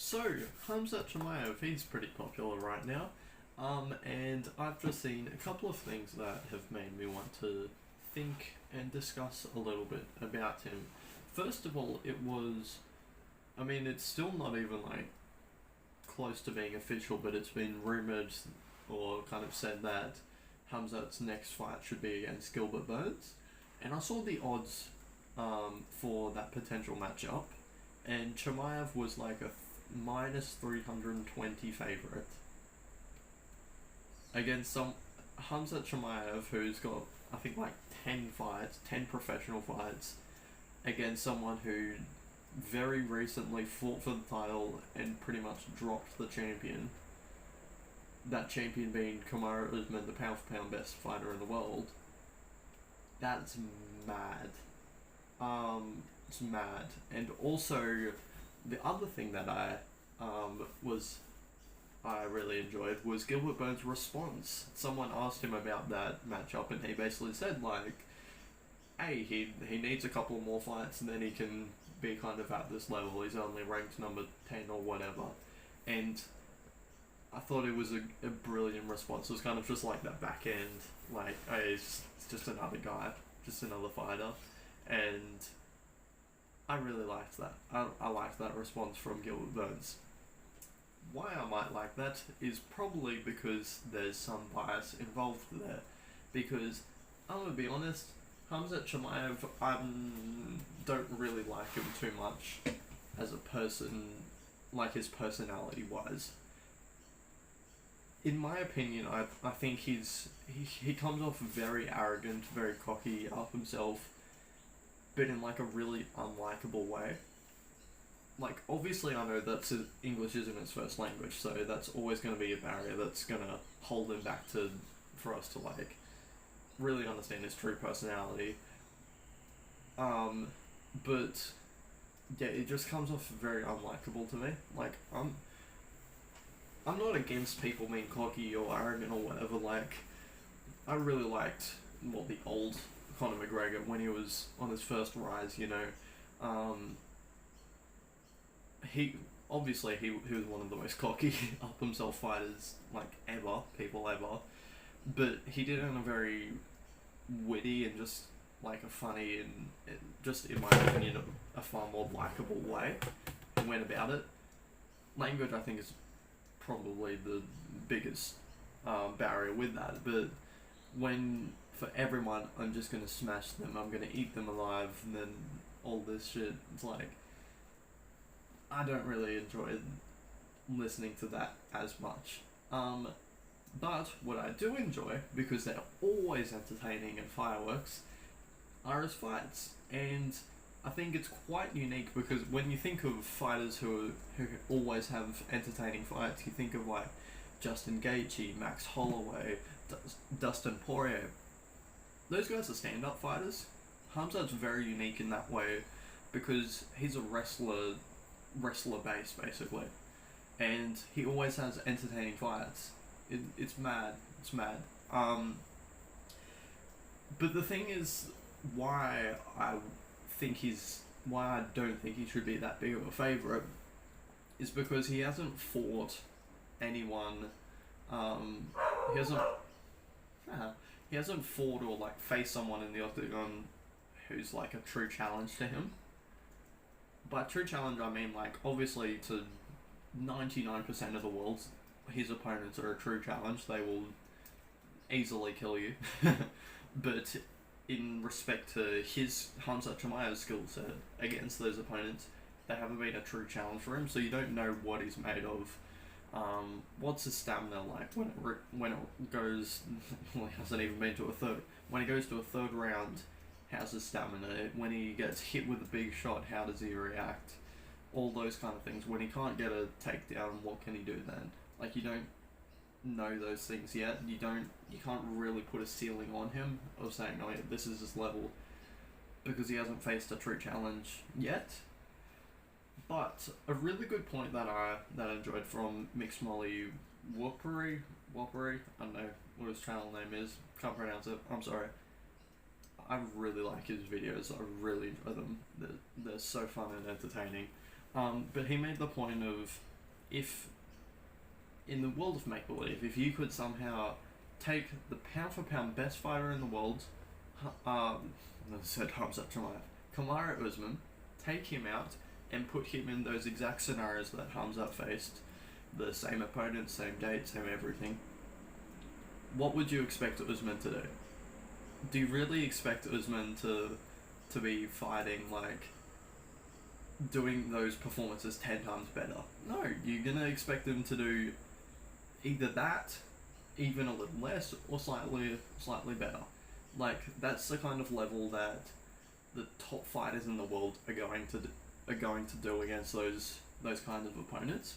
So, Khamzat Chimaev, he's pretty popular right now. And I've just seen a couple of things that have made me want to think and discuss a little bit about him. First of all, it's still not even like close to being official, but it's been rumoured or kind of said that Hamzat's next fight should be against Gilbert Burns. And I saw the odds for that potential matchup, and Chimaev was like a minus 320 favourite against some Khamzat Chimaev, who's got I think like 10 fights, 10 professional fights, against someone who very recently fought for the title and pretty much dropped the champion. That champion being Kamaru Usman, the pound for pound best fighter in the world. That's mad. It's mad. And also, the other thing that I really enjoyed was Gilbert Burns' response. Someone asked him about that matchup, and he basically said like, "Hey, he needs a couple more fights, and then he can be kind of at this level. He's only ranked number 10 or whatever." And I thought it was a brilliant response. It was kind of just like that back end, like, hey, it's just another guy, just another fighter, and I really liked that. I liked that response from Gilbert Burns. Why I might like that is probably because there's some bias involved there. Because, I'm gonna be honest, Khamzat Chimaev, I don't really like him too much as a person, like his personality wise. In my opinion, I think he comes off very arrogant, very cocky, up himself, but in like a really unlikable way. Like, obviously I know that English isn't his first language, so that's always going to be a barrier that's going to hold him back for us to like really understand his true personality. But yeah, it just comes off very unlikable to me. Like, I'm not against people being cocky or arrogant or whatever. Like, I really liked the old Conor McGregor when he was on his first rise. He obviously he was one of the most cocky up himself fighters people ever, but he did it in a very witty and just like a funny and just in my opinion a far more likable way he went about it. Language, I think, is probably the biggest barrier with that, but when for everyone I'm just gonna smash them, I'm gonna eat them alive, and then all this shit, it's like I don't really enjoy listening to that as much. But what I do enjoy, because they're always entertaining and fireworks, are his fights. And I think it's quite unique because when you think of fighters who always have entertaining fights, you think of like Justin Gaethje, Max Holloway, Dustin Poirier. Those guys are stand-up fighters. Khamzat's very unique in that way because he's a wrestler base basically, and he always has entertaining fights. It's mad. But the thing is, why I don't think he should be that big of a favourite is because he hasn't fought anyone. He hasn't. He hasn't fought or like faced someone in the octagon who's like a true challenge to him. By true challenge, I mean like obviously to 99% of the world, his opponents are a true challenge. They will easily kill you. But in respect to his Khamzat Chimaev's skill set against those opponents, they haven't been a true challenge for him. So you don't know what he's made of. What's his stamina like when it goes? Well, he hasn't even been to a third. When he goes to a third round, how's his stamina? When he gets hit with a big shot, how does he react? All those kind of things. When he can't get a takedown, what can he do then? Like, you don't know those things yet. You can't really put a ceiling on him of saying, oh yeah, this is his level, because he hasn't faced a true challenge yet. But a really good point that I enjoyed from Mixed Molly Whoppery, I don't know what his channel name is, can't pronounce it, I'm sorry. I really like his videos, I really enjoy them, they're so fun and entertaining. But he made the point of if in the world of make believe, if you could somehow take the pound for pound best fighter in the world, I said Khamzat Chimaev, Kamaru Usman, take him out and put him in those exact scenarios that Khamzat faced, the same opponent, same date, same everything, what would you expect Usman to do? Do you really expect Usman to be fighting, like, doing those performances 10 times better? No, you're gonna expect him to do either that, even a little less, or slightly better. Like, that's the kind of level that the top fighters in the world are going to do against those kind of opponents,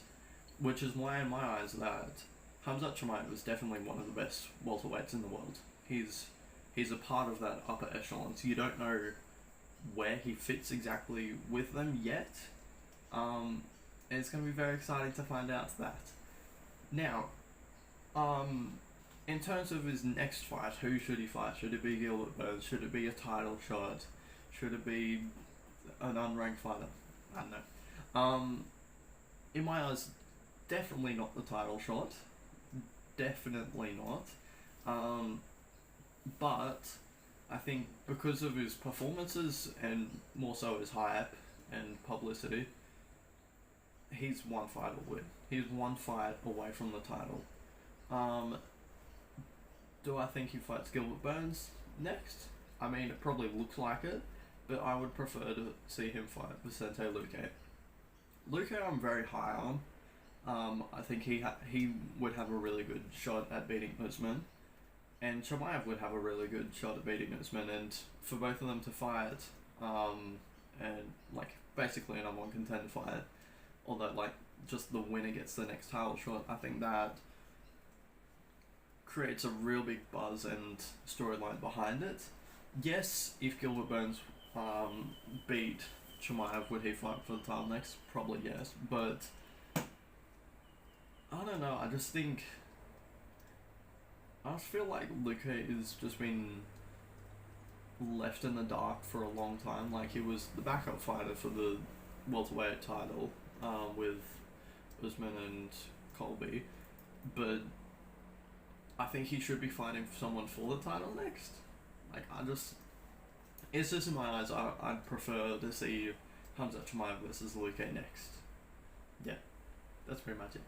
which is why in my eyes that Khamzat Chimaev is definitely one of the best welterweights in the world. He's a part of that upper echelon, so you don't know where he fits exactly with them yet, and it's going to be very exciting to find out that. Now, in terms of his next fight, who should he fight? Should it be Gilbert Burns? Should it be a title shot? Should it be an unranked fighter? I don't know. In my eyes, definitely not the title shot. Definitely not. But I think because of his performances and more so his hype and publicity, he's one fight away. He's one fight away from the title. Do I think he fights Gilbert Burns next? I mean, it probably looks like it, but I would prefer to see him fight Vicente Luque. Luque I'm very high on. I think he would have a really good shot at beating Usman, and Chimaev would have a really good shot at beating Usman, and for both of them to fight, and like basically a number one contender fight, although like just the winner gets the next title shot, I think that creates a real big buzz and storyline behind it. Yes, if Gilbert Burns beat Chimaev, would he fight for the title next? Probably yes, but I don't know, I just feel like Luque has just been left in the dark for a long time. Like, he was the backup fighter for the welterweight title with Usman and Colby, but I think he should be fighting someone for the title next. Like, it's just in my eyes, I'd prefer to see Khamzat Chimaev versus Luque next. Yeah, that's pretty much it.